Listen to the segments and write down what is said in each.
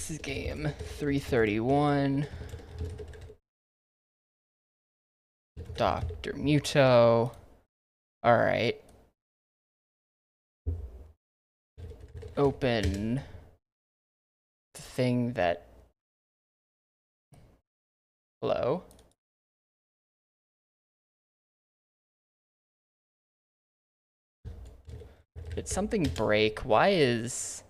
This is game 331. Dr. Muto. Alright. Open the thing that... Hello? Did something break? Why is...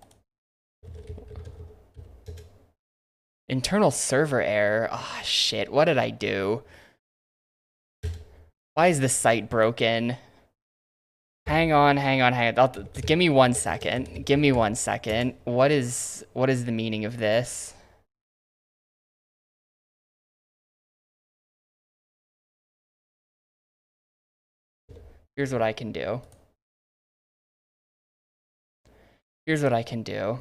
Internal server error? Ah, shit. What did I do? Why is this site broken? Hang on. Give me 1 second. Give me 1 second. What is the meaning of this? Here's what I can do. Here's what I can do.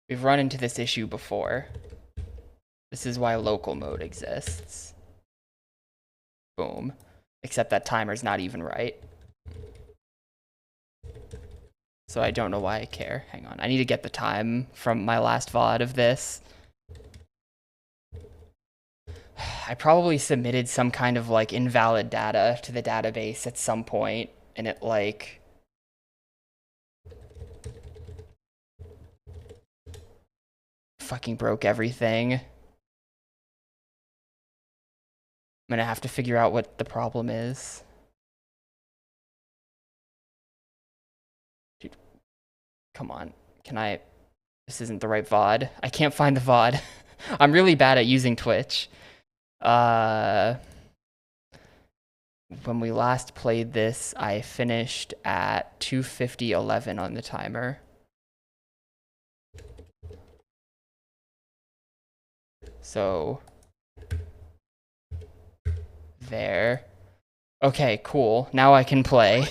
We've run into this issue before. This is why local mode exists. Boom. Except that timer's not even right. So I don't know why I care. Hang on. I need to get the time from my last VOD of this. I probably submitted some kind of like invalid data to the database at some point, and it like... fucking broke everything. I'm gonna have to figure out what the problem is. Dude, come on. Can I... This isn't the right VOD. I can't find the VOD. I'm really bad at using Twitch. When we last played this, I finished at 2:50:11 on the timer. So... there. Okay, cool. Now I can play.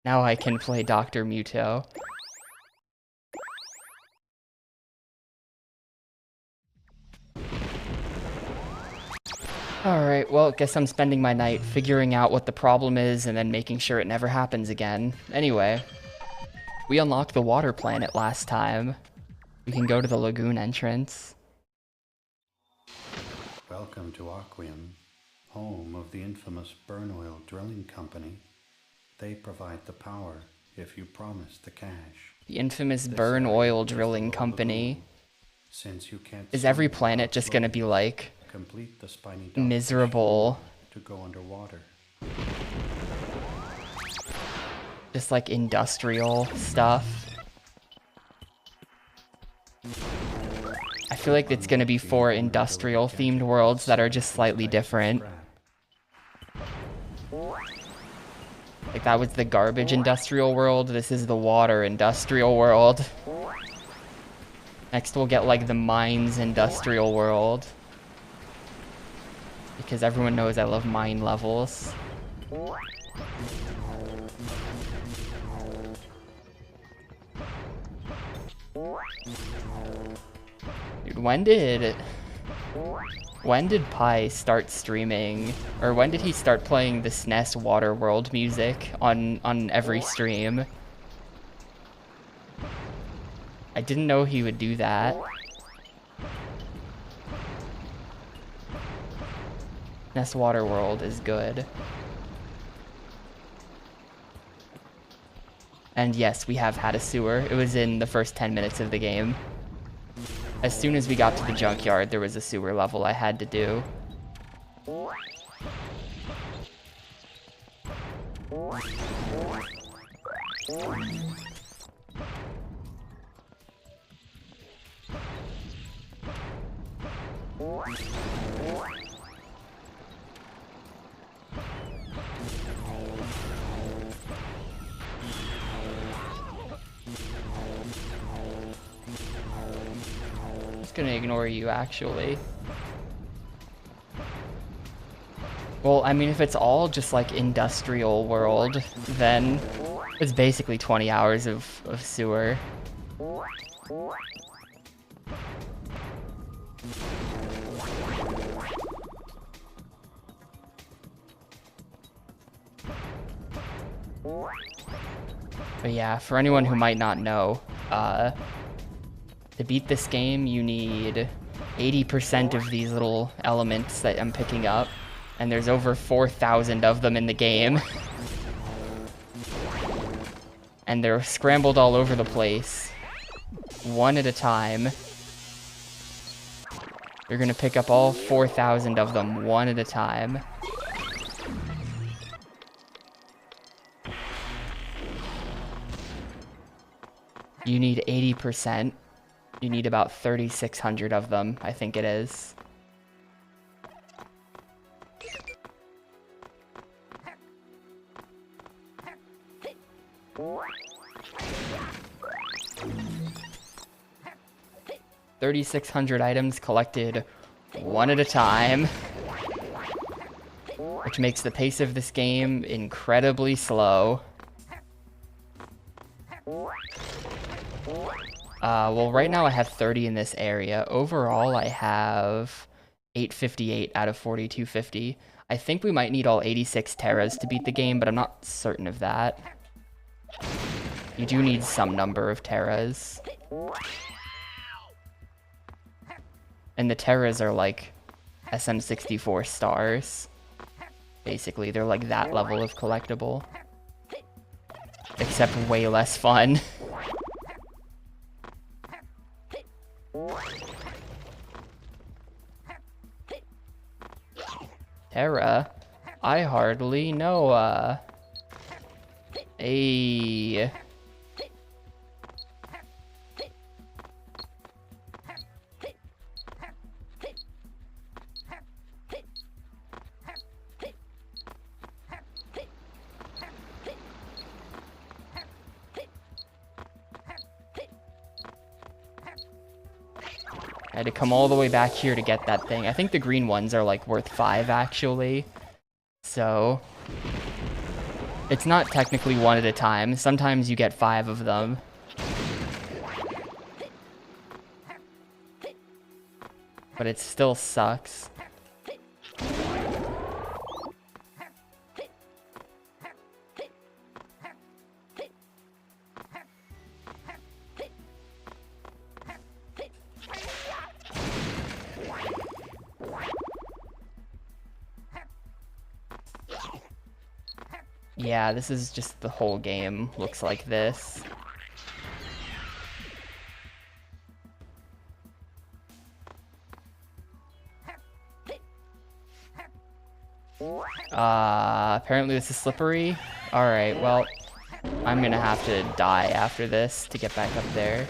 Now I can play Dr. Muto. Alright, well, guess I'm spending my night figuring out what the problem is and then making sure it never happens again. Anyway, we unlocked the water planet last time. We can go to the lagoon entrance. Welcome to Aquium, home of the infamous Burn Oil Drilling Company. They provide the power if you promise the cash. The infamous Burn Oil Drilling Company. Since you can't Is every planet just gonna be like... complete the spiny miserable to go underwater? Just like industrial stuff? I feel like it's gonna be 4 industrial themed worlds that are just slightly different. Like that was the garbage industrial world, this is the water industrial world. Next we'll get like the mines industrial world. Because everyone knows I love mine levels. Dude, when did Pi start streaming? Or when did he start playing the SNES Waterworld music on every stream? I didn't know he would do that. SNES Waterworld is good. And yes, we have had a sewer. It was in the first 10 minutes of the game. As soon as we got to the junkyard, there was a sewer level I had to do. Gonna ignore you actually. Well, I mean, if it's all just like industrial world, then it's basically 20 hours of sewer. But yeah, for anyone who might not know, to beat this game, you need 80% of these little elements that I'm picking up, and there's over 4,000 of them in the game. And they're scrambled all over the place, one at a time. You're gonna pick up all 4,000 of them, one at a time. You need 80%. You need about 3,600 of them, I think it is. $3,600 items collected one at a time, which makes the pace of this game incredibly slow. Well, right now I have 30 in this area. Overall, I have 858 out of 4,250. I think we might need all 86 Terras to beat the game, but I'm not certain of that. You do need some number of Terras. And the Terras are like SM64 stars. Basically, they're like that level of collectible. Except way less fun. Terra? I hardly know, Ayy. I had to come all the way back here to get that thing. I think the green ones are like worth 5 actually. So it's not technically one at a time. Sometimes you get 5 of them. But it still sucks. Yeah, this is just the whole game looks like this. Apparently this is slippery. Alright, well, I'm gonna have to die after this to get back up there.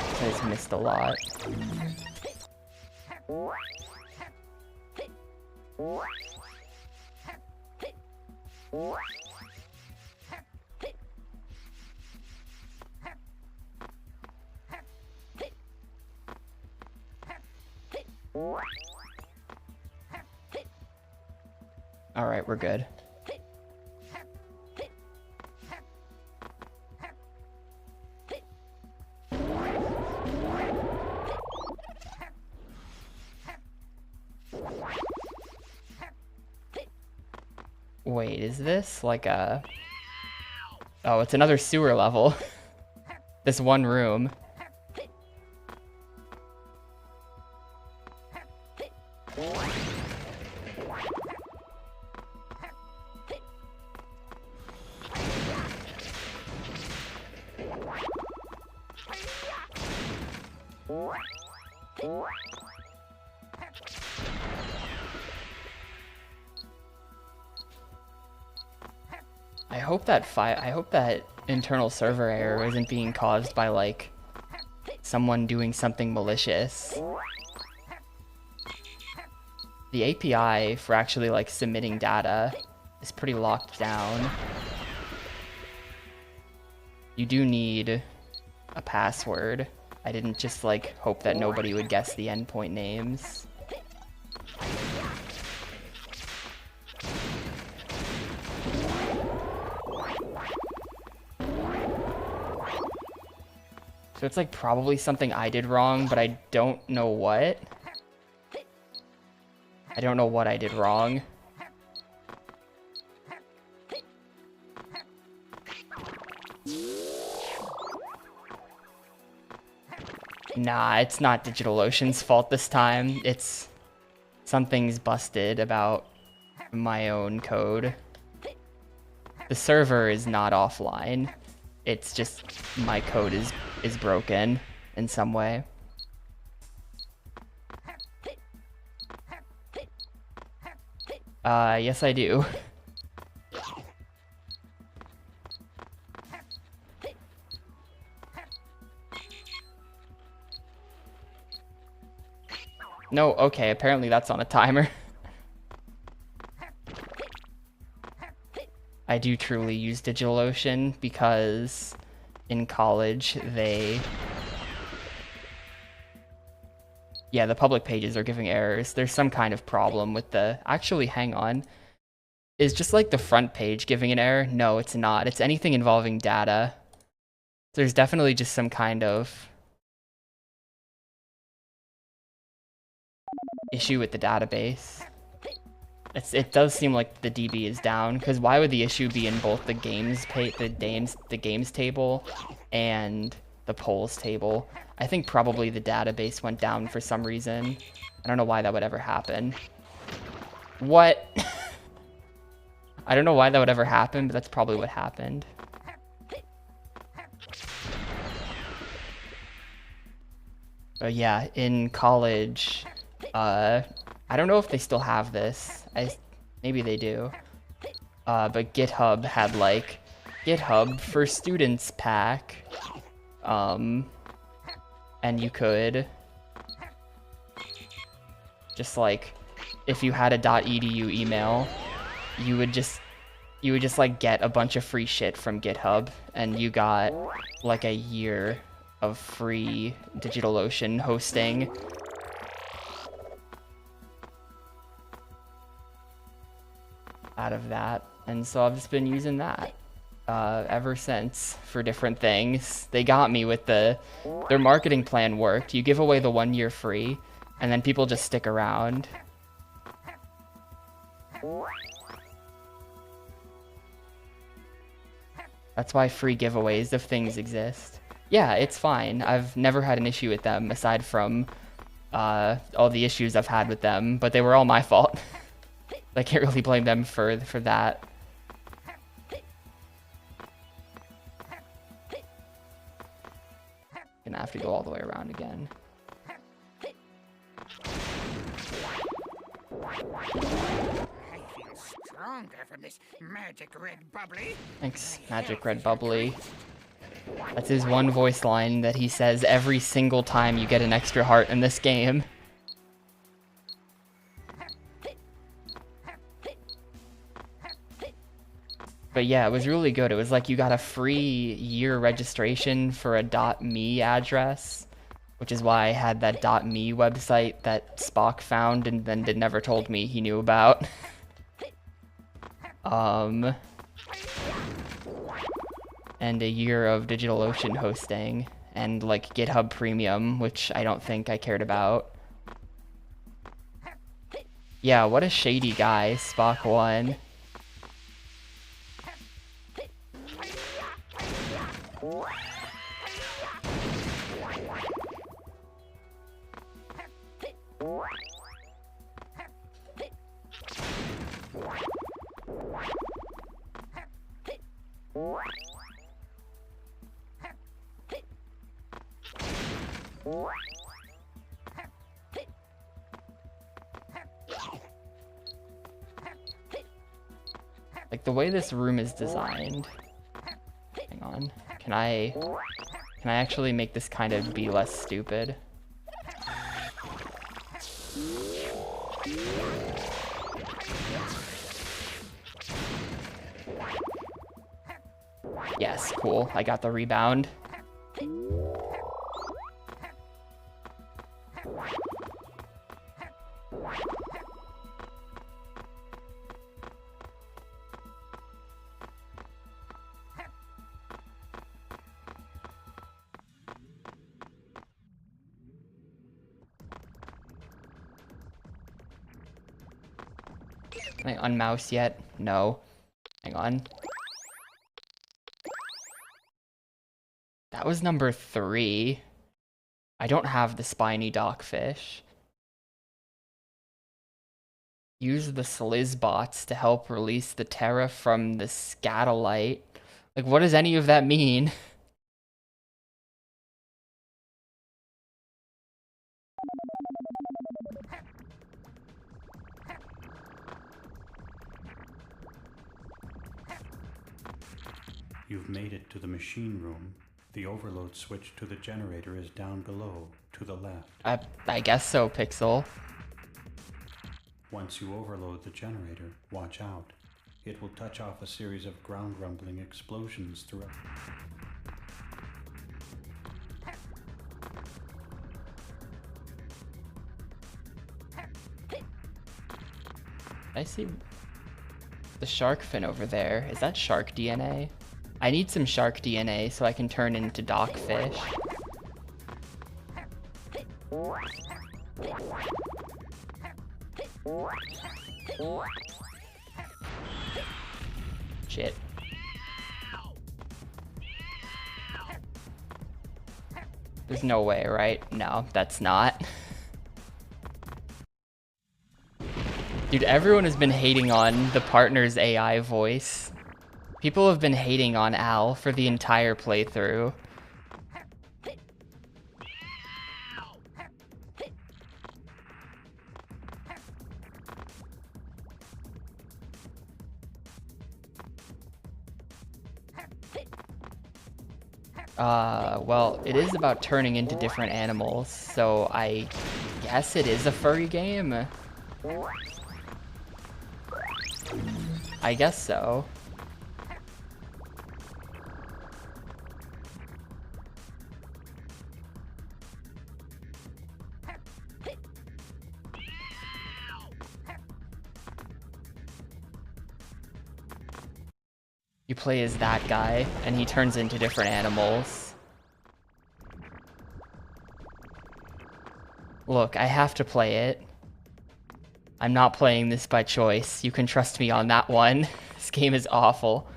I just missed a lot. All right, we're good. Wait, is this like a... Oh, it's another sewer level. This one room. I hope that internal server error isn't being caused by like someone doing something malicious. The API for actually like submitting data is pretty locked down. You do need a password. I didn't just like hope that nobody would guess the endpoint names. So it's like probably something I did wrong, but I don't know what. I don't know what I did wrong. Nah, it's not DigitalOcean's fault this time. It's something's busted about my own code. The server is not offline. It's just my code is broken in some way. Yes I do. No, okay, apparently that's on a timer. I do truly use DigitalOcean because in college yeah, the public pages are giving errors. There's some kind of problem with the... Actually, hang on. Is just like the front page giving an error? No, it's not. It's anything involving data. There's definitely just some kind of issue with the database. It does seem like the DB is down, because why would the issue be in both the games table and the polls table? I think probably the database went down for some reason. I don't know why that would ever happen. What? I don't know why that would ever happen, but that's probably what happened. But yeah, in college, I don't know if they still have this. Maybe they do. But GitHub had like GitHub for Students pack. And you could just like, if you had a .edu email, you would just like get a bunch of free shit from GitHub, and you got like a year of free DigitalOcean hosting. Out of that, and so I've just been using that ever since for different things. They got me with their marketing plan worked. You give away the 1 year free, and then people just stick around. That's why free giveaways of things exist. Yeah, it's fine. I've never had an issue with them aside from all the issues I've had with them, but they were all my fault. I can't really blame them for that. Gonna have to go all the way around again. Stronger from this magic red bubbly. Thanks, Magic Red Bubbly. That's his one voice line that he says every single time you get an extra heart in this game. But yeah, it was really good. It was like you got a free year registration for a .me address, which is why I had that .me website that Spock found and then never told me he knew about. And a year of DigitalOcean hosting, and like GitHub Premium, which I don't think I cared about. Yeah, what a shady guy, Spock 1. Like the way this room is designed. Hang on. Can I actually make this kind of be less stupid? Yes, cool. I got the rebound. Can I unmouse yet? No. Hang on. That was number 3. I don't have the spiny dockfish. Use the Slizzbots to help release the Terra from the Scatolite. Like, what does any of that mean? You've made it to the machine room. The overload switch to the generator is down below, to the left. I guess so, Pixel. Once you overload the generator, watch out. It will touch off a series of ground rumbling explosions throughout. I see the shark fin over there. Is that shark DNA? I need some shark DNA so I can turn into dockfish. Shit. There's no way, right? No, that's not. Dude, everyone has been hating on the partner's AI voice. People have been hating on Al for the entire playthrough. Well, it is about turning into different animals, so I guess it is a furry game. I guess so. You play as that guy, and he turns into different animals. Look, I have to play it. I'm not playing this by choice. You can trust me on that one. This game is awful.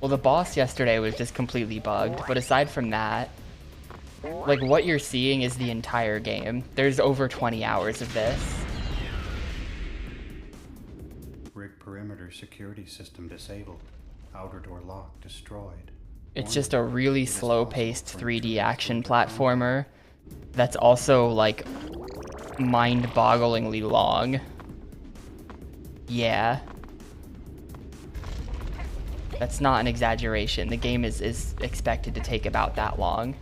Well, the boss yesterday was just completely bugged, but aside from that, like, what you're seeing is the entire game. There's over 20 hours of this. Rig perimeter security system disabled. Outer door lock destroyed. It's just a really slow-paced 3D action platformer that's also, like, mind-bogglingly long. Yeah. That's not an exaggeration. The game is expected to take about that long.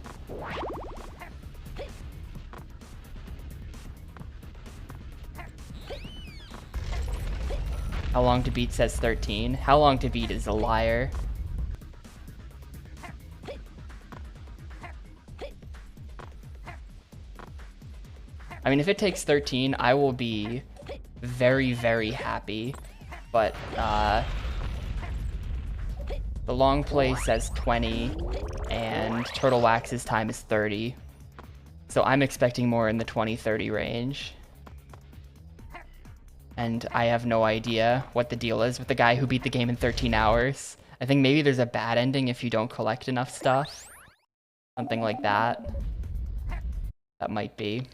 How long to beat says 13. How long to beat is a liar. I mean, if it takes 13, I will be very, very happy. But, the long play says 20, and Turtle Wax's time is 30. So I'm expecting more in the 20-30 range. And I have no idea what the deal is with the guy who beat the game in 13 hours. I think maybe there's a bad ending if you don't collect enough stuff. Something like that. That might be.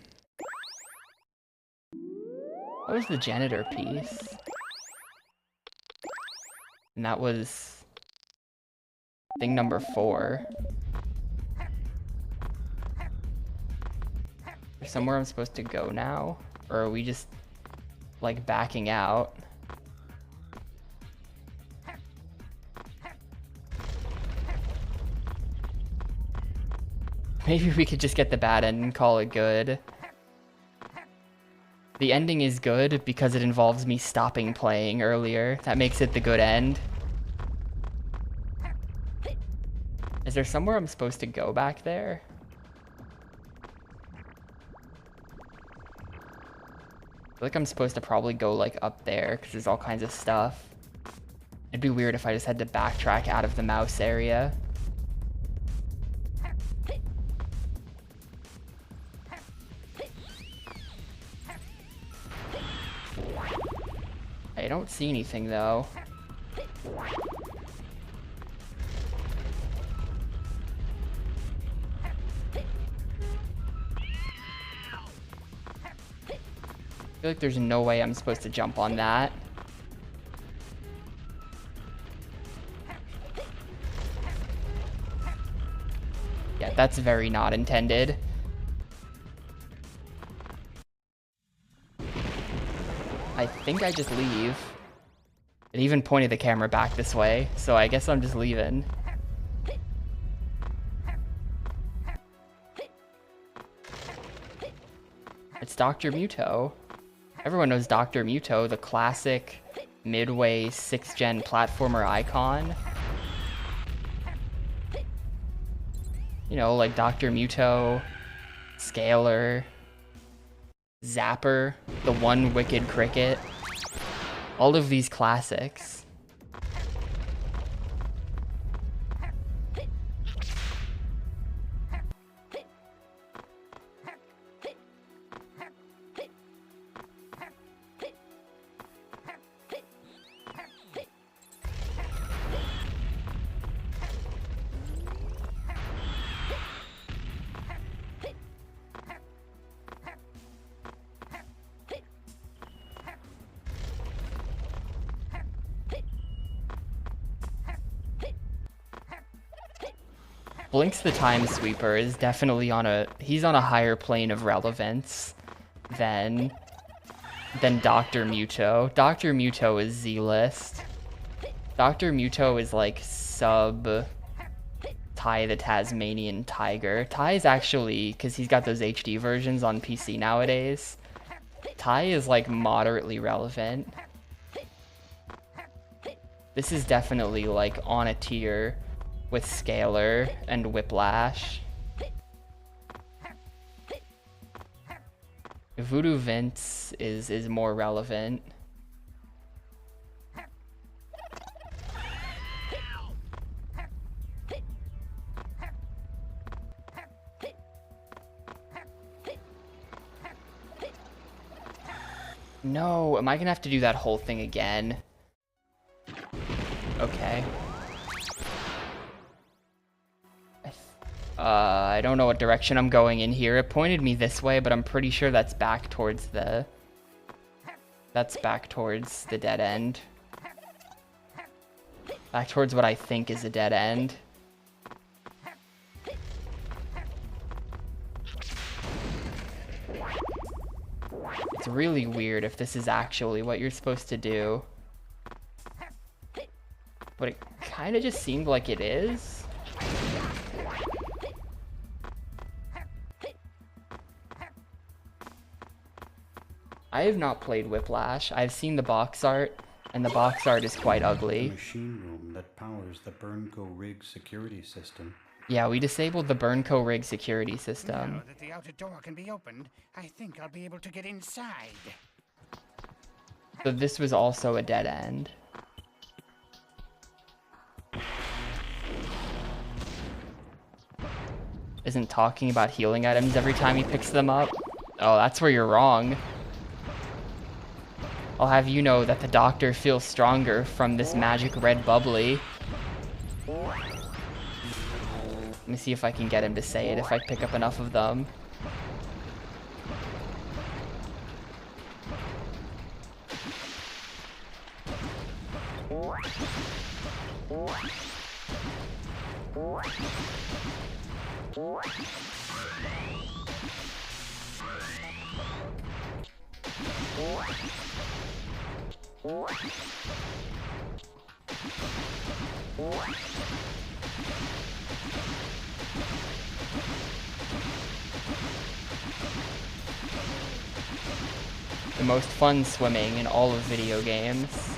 What was the janitor piece? And that was thing number 4. There's somewhere I'm supposed to go now? Or are we just, like, backing out? Maybe we could just get the bad end and call it good. The ending is good because it involves me stopping playing earlier. That makes it the good end. Is there somewhere I'm supposed to go back there? I feel like I'm supposed to probably go like up there because there's all kinds of stuff. It'd be weird if I just had to backtrack out of the mouse area. I don't see anything though. I feel like there's no way I'm supposed to jump on that. Yeah, that's very not intended. I think I just leave. It even pointed the camera back this way, so I guess I'm just leaving. It's Dr. Muto. Everyone knows Dr. Muto, the classic Midway 6th gen platformer icon. You know, like Dr. Muto, Scalar, Zapper, the One Wicked Cricket. All of these classics. Blinks the Time Sweeper is definitely he's on a higher plane of relevance than Dr. Muto. Dr. Muto is Z-list. Dr. Muto is like sub Ty the Tasmanian Tiger. Ty is actually, because he's got those HD versions on PC nowadays, Ty is like moderately relevant. This is definitely like on a tier with Scalar and Whiplash. Voodoo Vince is more relevant. No, am I gonna have to do that whole thing again? Okay. I don't know what direction I'm going in here. It pointed me this way, but I'm pretty sure that's back towards the... That's back towards the dead end. Back towards what I think is a dead end. It's really weird if this is actually what you're supposed to do. But it kind of just seemed like it is. I have not played Whiplash. I've seen the box art, and the box art is quite ugly. The machine room that powers the Burnco rig security system. Yeah, we disabled the Burnco rig security system. Now that the outer door can be opened, I think I'll be able to get inside. So this was also a dead end. Isn't talking about healing items every time he picks them up? Oh, that's where you're wrong. I'll have you know that the doctor feels stronger from this magic red bubbly. Let me see if I can get him to say it if I pick up enough of them. The most fun swimming in all of video games.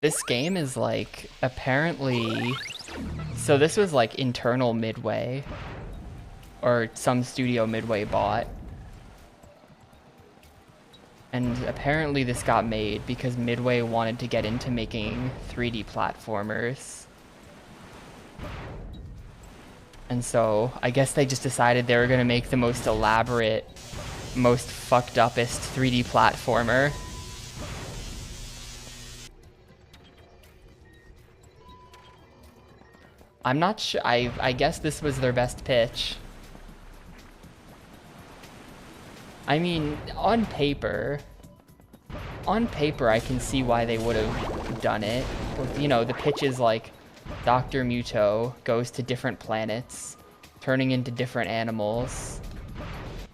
This game is like, apparently... So this was like internal Midway. Or some studio Midway bought. And apparently this got made because Midway wanted to get into making 3D platformers. And so I guess they just decided they were going to make the most elaborate, most fucked upest 3D platformer. I'm not sure. I guess this was their best pitch. I mean, on paper, I can see why they would have done it. You know, the pitch is like Dr. Muto goes to different planets, turning into different animals,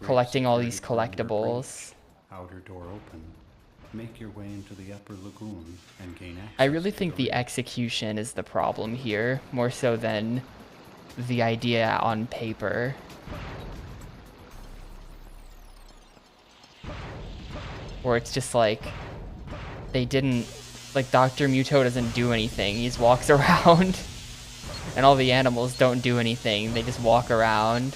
collecting all these collectibles. Outer door open. Make your way into the upper lagoon and gain access. I really think the execution is the problem here, more so than the idea on paper. Where it's just like, they didn't, like Dr. Muto doesn't do anything, he just walks around. And all the animals don't do anything, they just walk around.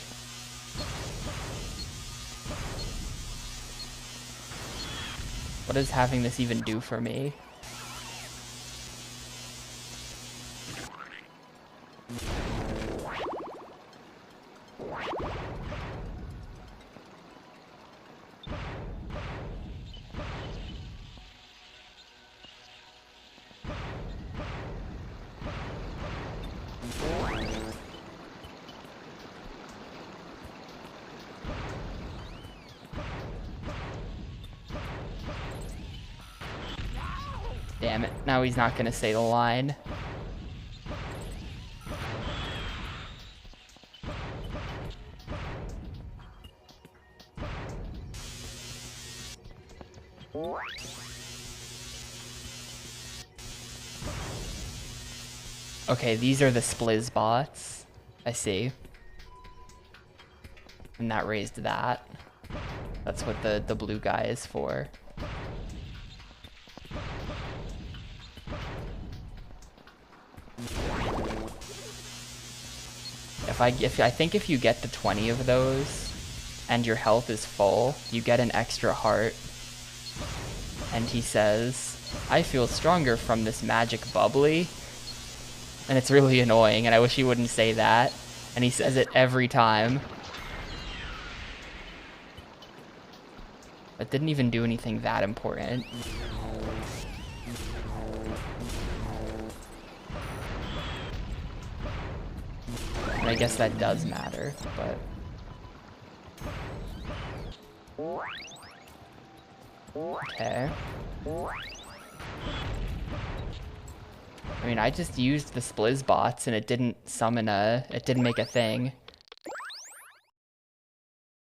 What does having this even do for me? Damn it, now he's not gonna say the line. Okay, these are the splizz bots. I see. And that raised that. That's what the blue guy is for. I think if you get to 20 of those and your health is full, you get an extra heart. And he says, I feel stronger from this magic bubbly. And it's really annoying, and I wish he wouldn't say that. And he says it every time. It didn't even do anything that important. And I guess that does matter, but... Okay. I mean, I just used the splizz bots and it didn't make a thing.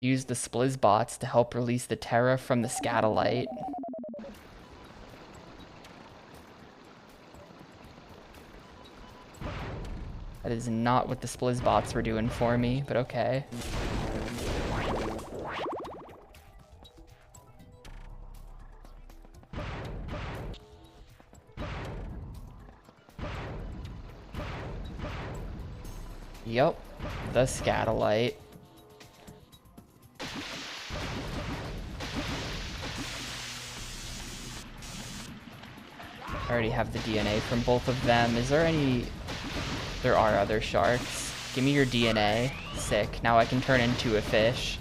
Used the splizz bots to help release the Terra from the Scatolite. That is not what the splizz bots were doing for me, but okay. Yep, the Scatolite. I already have the DNA from both of them. Is there any... There are other sharks. Give me your DNA. Sick. Now I can turn into a fish.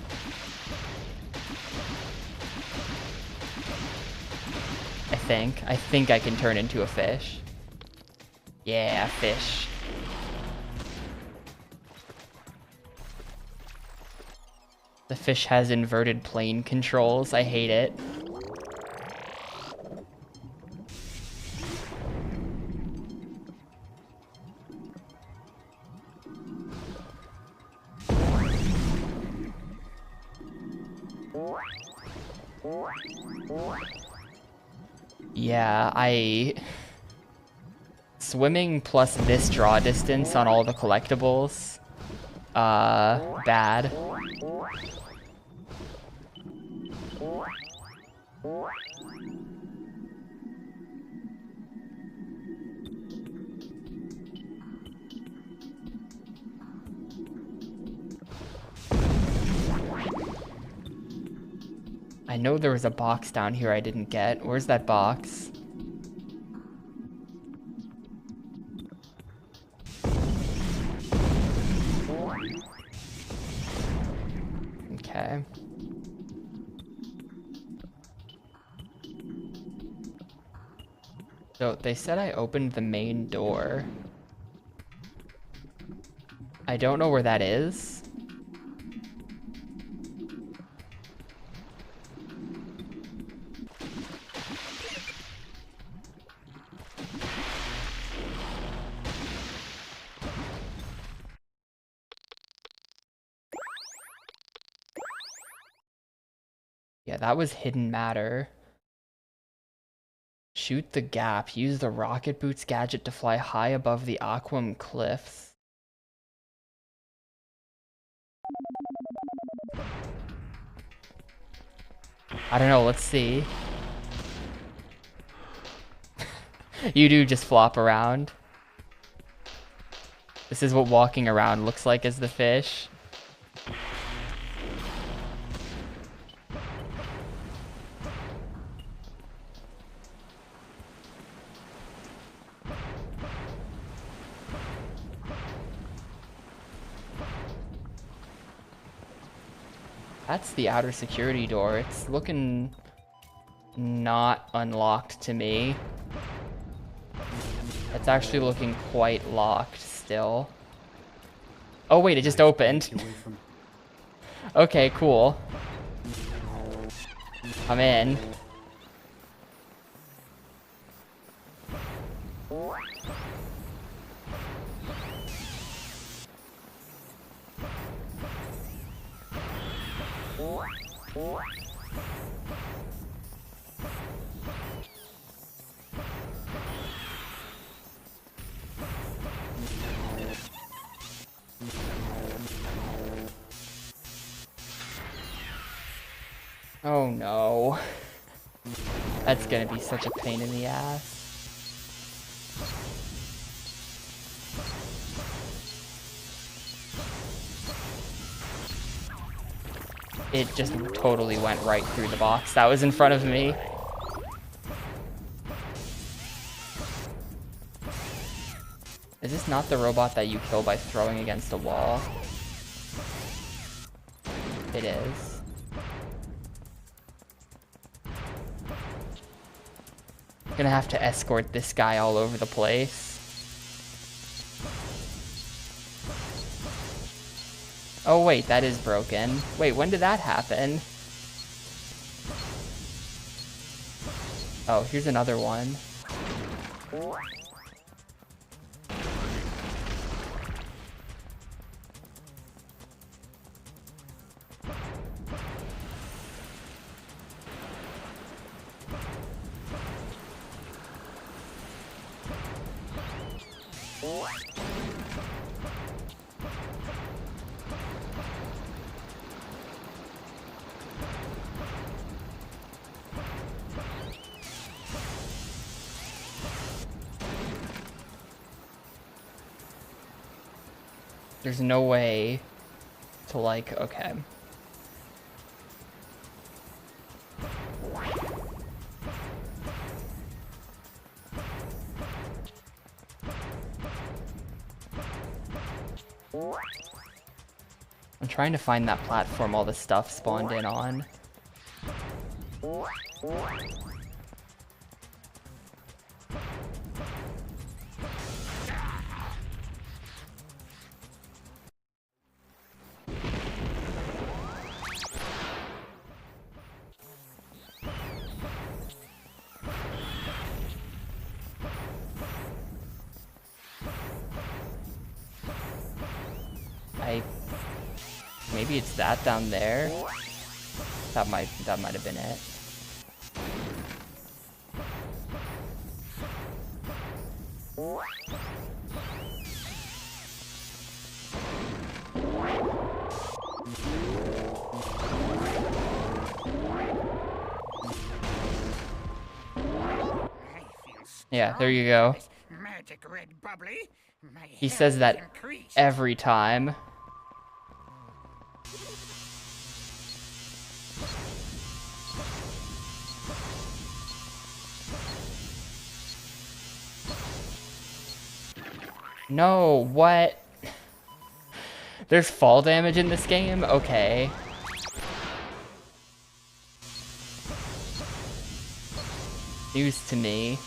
I think I can turn into a fish. Yeah, fish. The fish has inverted plane controls. I hate it. Yeah, swimming plus this draw distance on all the collectibles. Bad. I know there was a box down here I didn't get. Where's that box? Okay. So they said I opened the main door. I don't know where that is. Yeah, that was hidden matter. Shoot the gap. Use the rocket boots gadget to fly high above the Aquam cliffs. I don't know, let's see. You do just flop around. This is what walking around looks like as the fish. That's the outer security door. It's looking not unlocked to me. It's actually looking quite locked still. Oh wait, it just opened. Okay, cool. I'm in. Oh no. That's gonna be such a pain in the ass. It just totally went right through the box that was in front of me. Is this not the robot that you kill by throwing against a wall? It is. Gonna have to escort this guy all over the place. Oh wait, that is broken. Wait, when did that happen? Oh, here's another one. There's no way to like, okay. I'm trying to find that platform all the stuff spawned in on. Maybe it's that down there. That might have been it. Yeah, there you go. Magic red bubbly. He says that every time. No, what? There's fall damage in this game? Okay. News to me.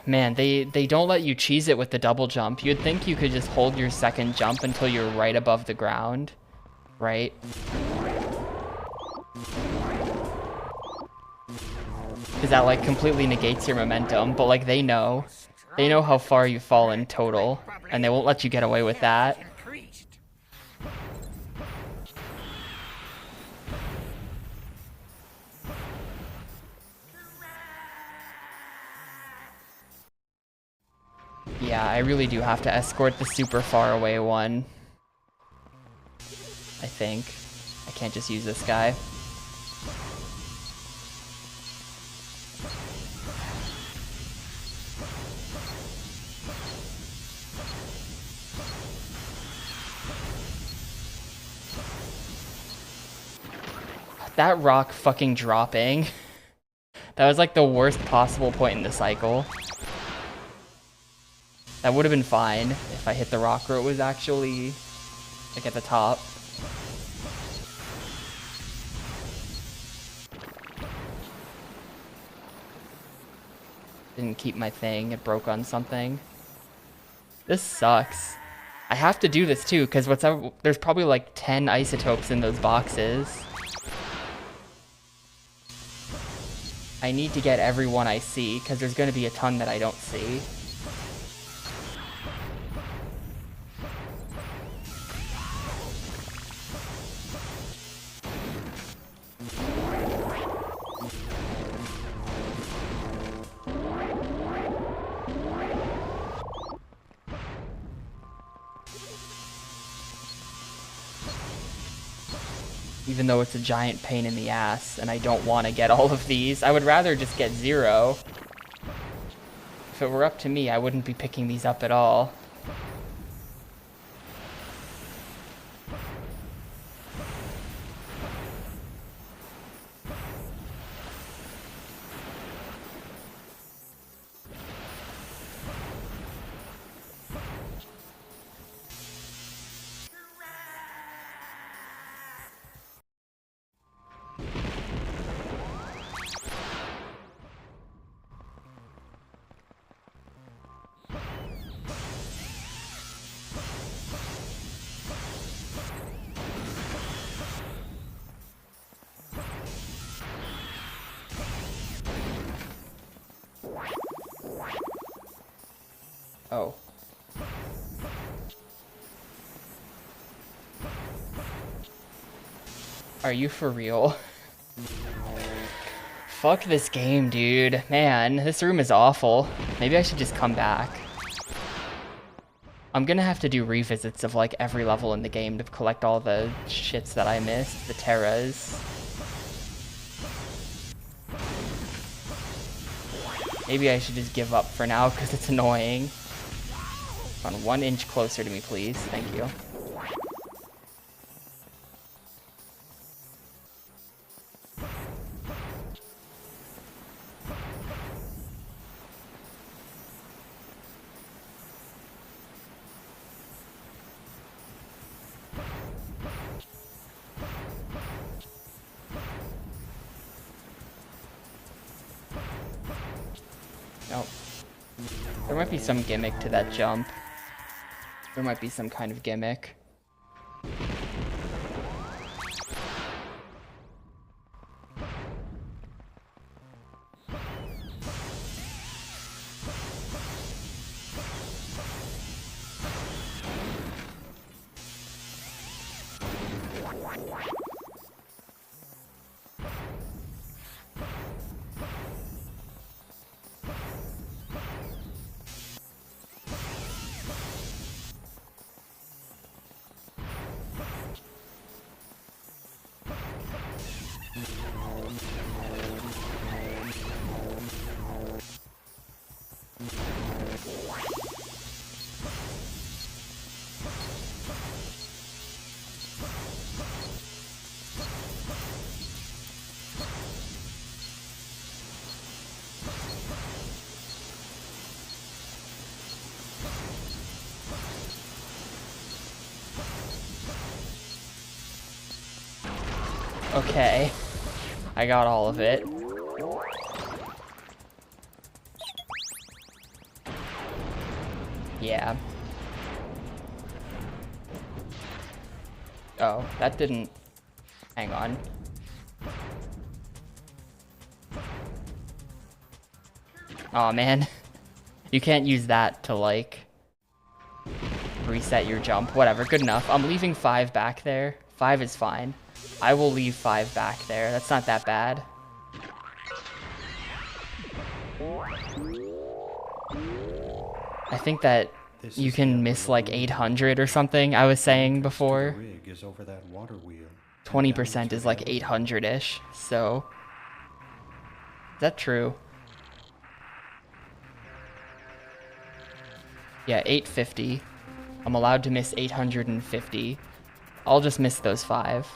Man, they don't let you cheese it with the double jump. You'd think you could just hold your second jump until you're right above the ground, right? Because that like completely negates your momentum, but like they know how far you've fallen total, and they won't let you get away with that. Yeah, I really do have to escort the super far away one. I think. I can't just use this guy. That rock fucking dropping. That was like the worst possible point in the cycle. That would have been fine if I hit the rock where it was actually like at the top. Didn't keep my thing, it broke on something. This sucks. I have to do this too, because there's probably like 10 isotopes in those boxes. I need to get every one I see, because there's going to be a ton that I don't see. Even though it's a giant pain in the ass, and I don't want to get all of these. I would rather just get 0. If it were up to me, I wouldn't be picking these up at all. Oh. Are you for real? Fuck this game, dude. Man, this room is awful. Maybe I should just come back. I'm gonna have to do revisits of like every level in the game to collect all the shits that I missed, the terras. Maybe I should just give up for now because it's annoying. Come on, 1 inch closer to me, please. Thank you. Nope. There might be some gimmick to that jump. There might be some kind of gimmick. Okay. I got all of it. Yeah. Oh, that didn't... Hang on. Aw, man. You can't use that to, like, reset your jump. Whatever, good enough. I'm leaving 5 back there. 5 is fine. I will leave 5 back there. That's not that bad. I think that you can miss like 800 or something, I was saying before. 20% is like 800-ish, so... Is that true? Yeah, 850. I'm allowed to miss 850. I'll just miss those 5.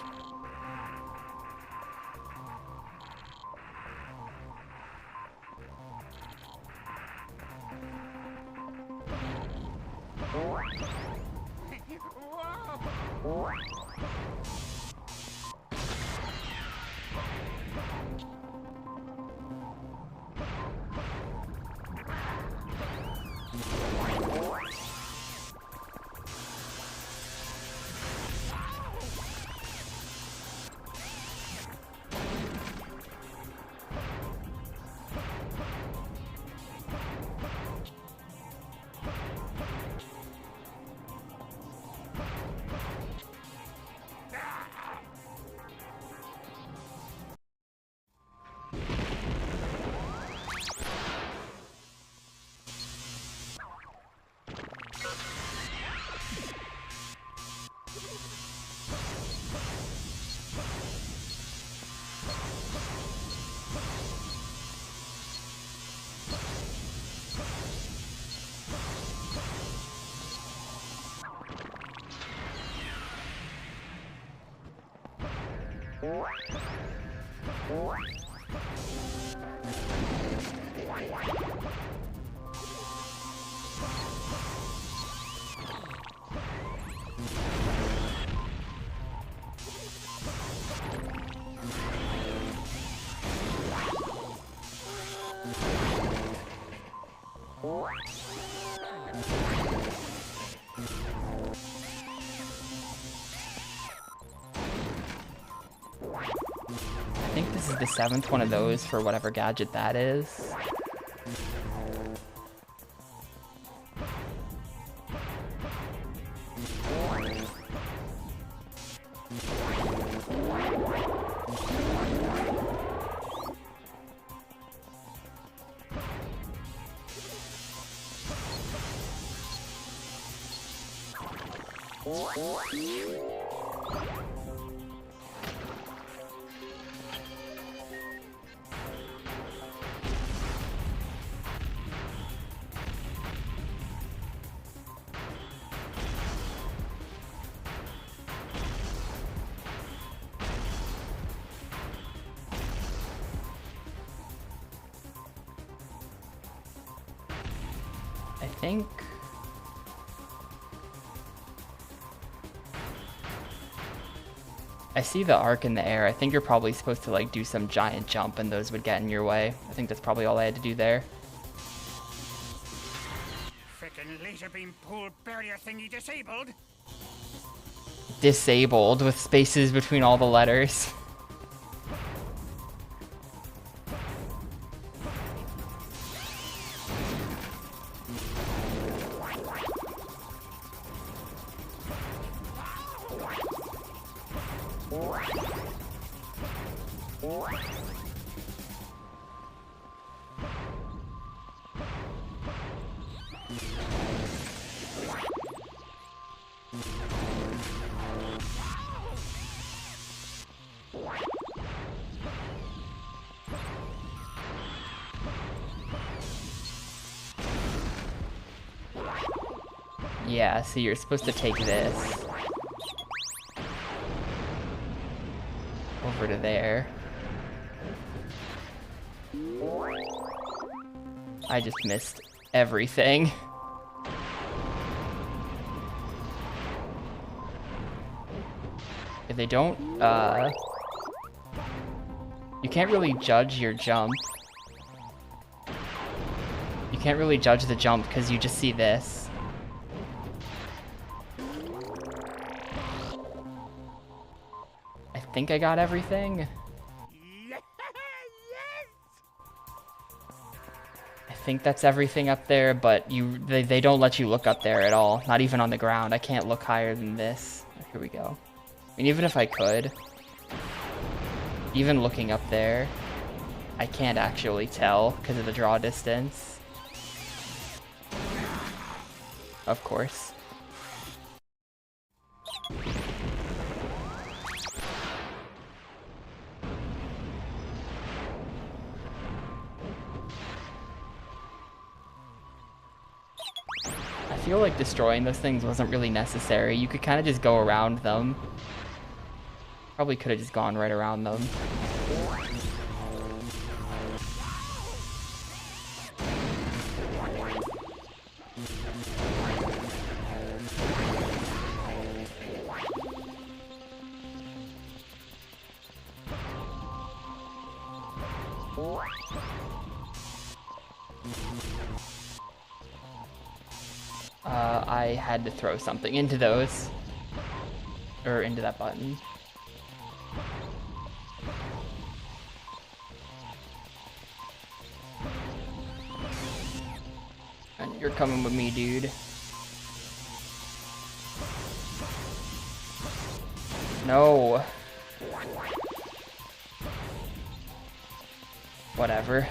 I think this is the 7th one of those for whatever gadget that is. I think... I see the arc in the air. I think you're probably supposed to like do some giant jump and those would get in your way. I think that's probably all I had to do there. Frickin' laser beam pool barrier thingy disabled. Disabled with spaces between all the letters. Yeah, so you're supposed to take this over to there. I just missed everything. If they don't, You can't really judge your jump. You can't really judge the jump because you just see this. I think I got everything. I think that's everything up there, but they don't let you look up there at all. Not even on the ground. I can't look higher than this. Here we go. I mean, even if I could, even looking up there, I can't actually tell because of the draw distance. Of course. I feel like destroying those things wasn't really necessary. You could kind of just go around them. Probably could have just gone right around them. I had to throw something into those. Or into that button. And you're coming with me, dude. No. Whatever.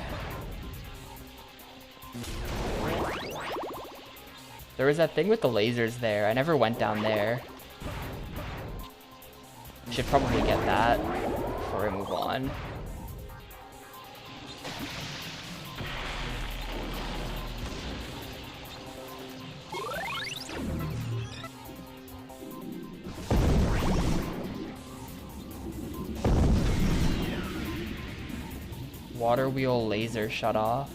There was that thing with the lasers there. I never went down there. Should probably get that before I move on. Water wheel laser shut off.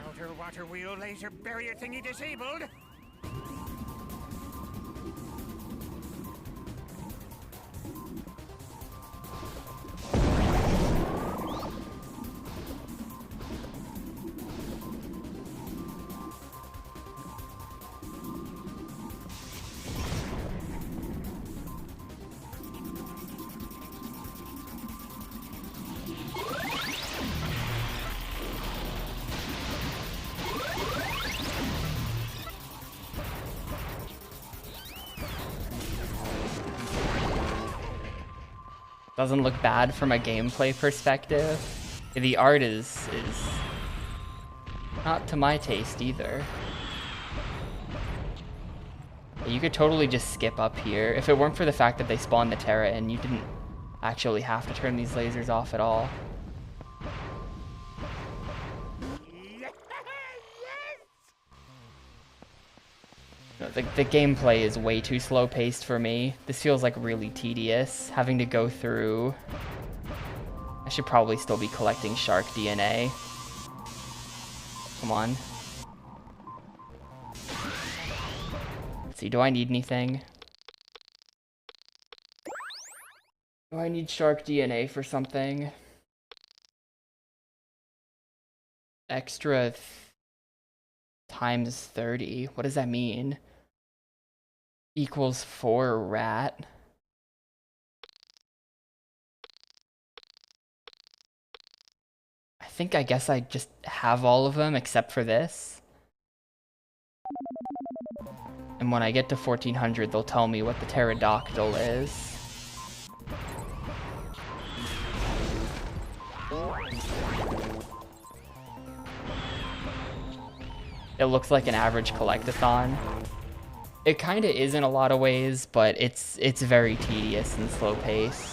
Outer water wheel laser barrier thingy disabled. Doesn't look bad from a gameplay perspective. The art is not to my taste either. You could totally just skip up here. If it weren't for the fact that they spawned the Terra in, you didn't actually have to turn these lasers off at all. No, the gameplay is way too slow paced for me. This feels like really tedious, having to go through. I should probably still be collecting shark DNA. Come on. Let's see, do I need anything? Do I need shark DNA for something? Extra times 30. What does that mean? Equals 4 rat. I guess I just have all of them except for this. And when I get to 1400, they'll tell me what the pterodactyl is. It looks like an average collectathon. It kinda is in a lot of ways, but it's very tedious and slow paced.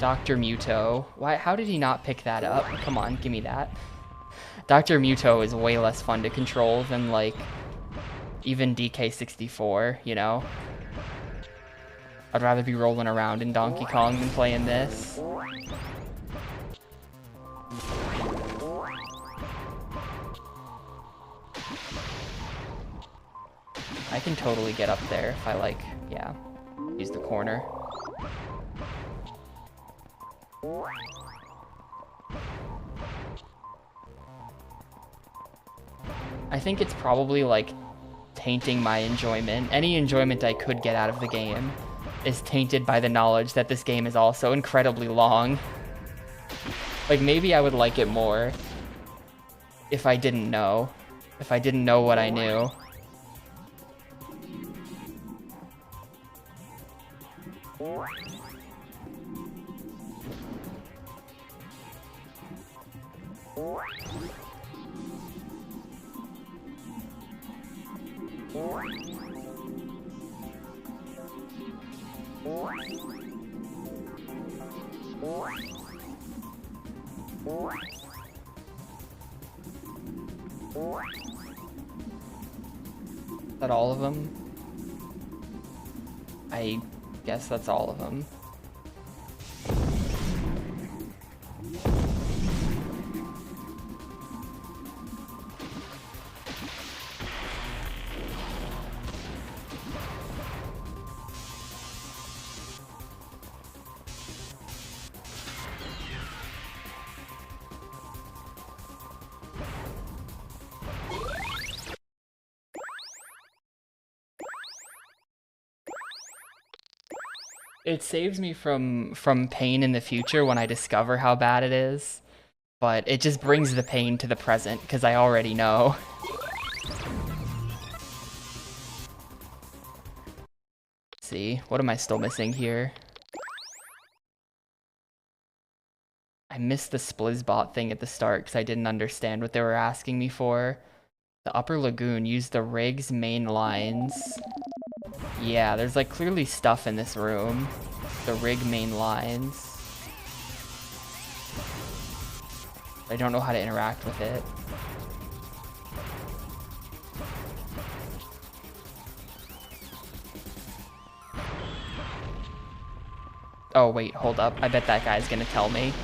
Dr. Muto. Why? How did he not pick that up? Come on, give me that. Dr. Muto is way less fun to control than, like, even DK64, you know? I'd rather be rolling around in Donkey Kong than playing this. I can totally get up there if I, like, yeah, use the corner. I think it's probably, like, tainting my enjoyment. Any enjoyment I could get out of the game is tainted by the knowledge that this game is also incredibly long. Like, maybe I would like it more if I didn't know. If I didn't know what I knew. Is that all of them? I guess that's all of them. It saves me from pain in the future when I discover how bad it is, but it just brings the pain to the present because I already know. Let's see, what am I still missing here? I missed the Splizzbot thing at the start because I didn't understand what they were asking me for. The upper lagoon, use the rig's main lines. Yeah, there's like clearly stuff in this room. The rig main lines. I don't know how to interact with it. Oh wait, hold up. I bet that guy's gonna tell me.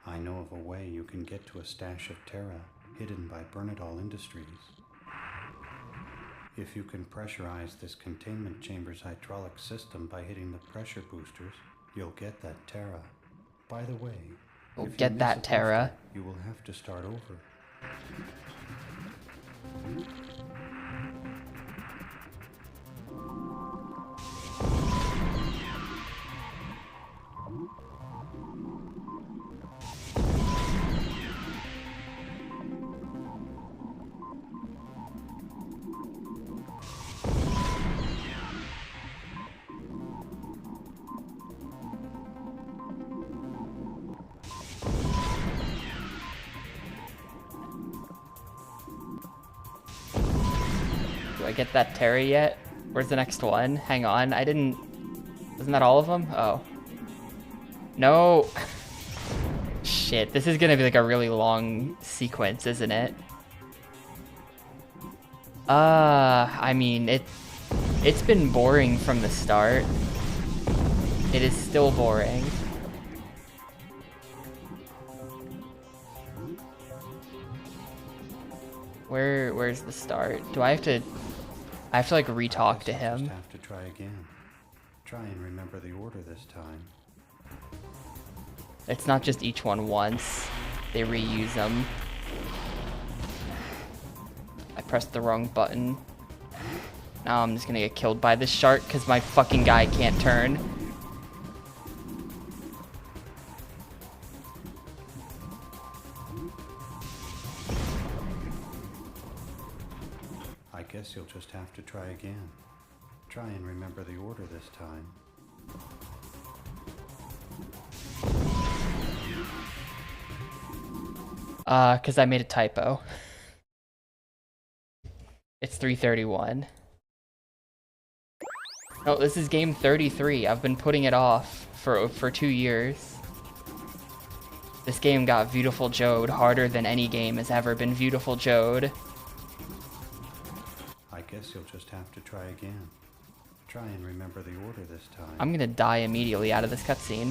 I know of a way you can get to a stash of Terra hidden by Bernadal Industries. If you can pressurize this containment chamber's hydraulic system by hitting the pressure boosters, you'll get that Terra. By the way, We'll if you get miss that a Terra. booster, you will have to start over. Do I get that Terry yet? Where's the next one? Hang on, I didn't... Isn't that all of them? Oh. No! Shit, this is gonna be like a really long sequence, isn't it? I mean, it's been boring from the start. It is still boring. Where's the start? Do I have to like re-talk to him? Just have to try again. Try and remember the order this time. It's not just each one once. They reuse them. I pressed the wrong button. Now I'm just gonna get killed by this shark because my fucking guy can't turn. I guess you'll just have to try again. Try and remember the order this time. Because I made a typo. It's 3:31. Oh, this is game 33. I've been putting it off for 2 years. This game got Beautiful Joed harder than any game has ever been Beautiful Joed. I guess you'll just have to try again. Try and remember the order this time. I'm gonna die immediately out of this cutscene.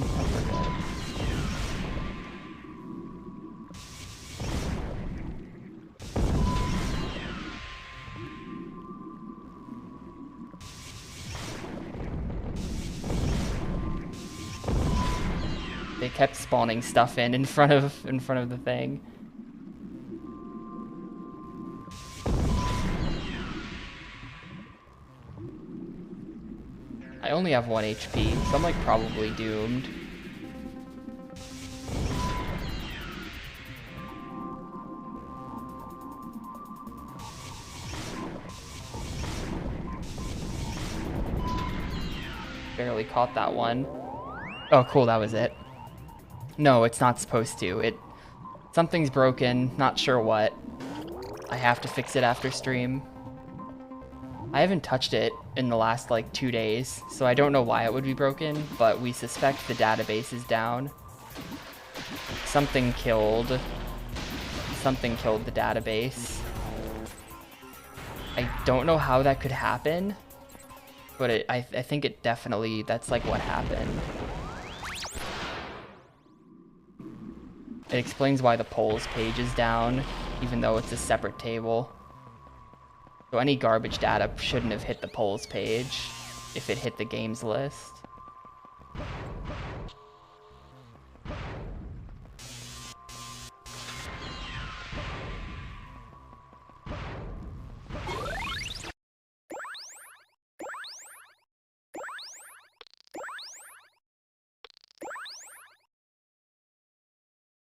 They kept spawning stuff in front of the thing. I only have 1 HP, so I'm like probably doomed. Barely caught that one. Oh, cool, that was it. No, it's not supposed to. Something's broken, not sure what. I have to fix it after stream. I haven't touched it in the last like 2 days, so I don't know why it would be broken, but we suspect the database is down. Something killed the database. I don't know how that could happen, but I think it definitely, that's like what happened. It explains why the polls page is down, even though it's a separate table. So any garbage data shouldn't have hit the polls page if it hit the games list.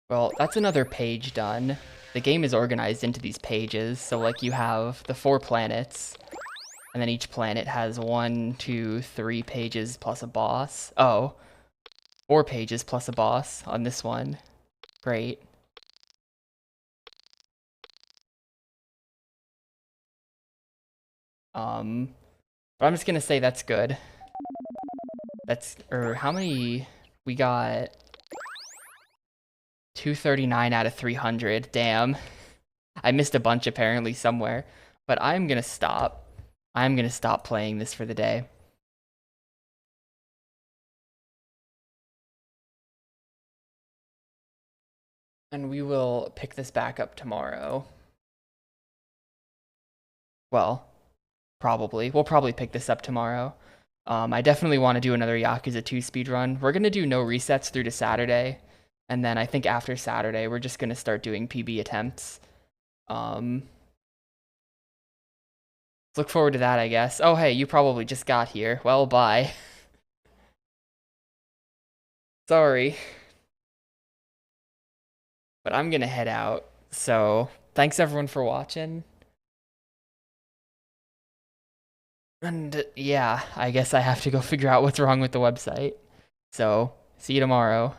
Well, that's another page done. The game is organized into these pages, so like you have the 4 planets, and then each planet has 1, 2, 3 pages plus a boss. Oh, 4 pages plus a boss on this one. Great. But I'm just gonna say that's good. How many? We got 239 out of 300. Damn. I missed a bunch apparently somewhere. But I'm gonna stop. I'm gonna stop playing this for the day. And we will pick this back up tomorrow. Well, probably. We'll probably pick this up tomorrow. I definitely want to do another Yakuza 2 speedrun. We're gonna do no resets through to Saturday. And then I think after Saturday, we're just going to start doing PB attempts. Look forward to that, I guess. Oh, hey, you probably just got here. Well, bye. Sorry. But I'm going to head out. So thanks, everyone, for watching. And yeah, I guess I have to go figure out what's wrong with the website. So see you tomorrow.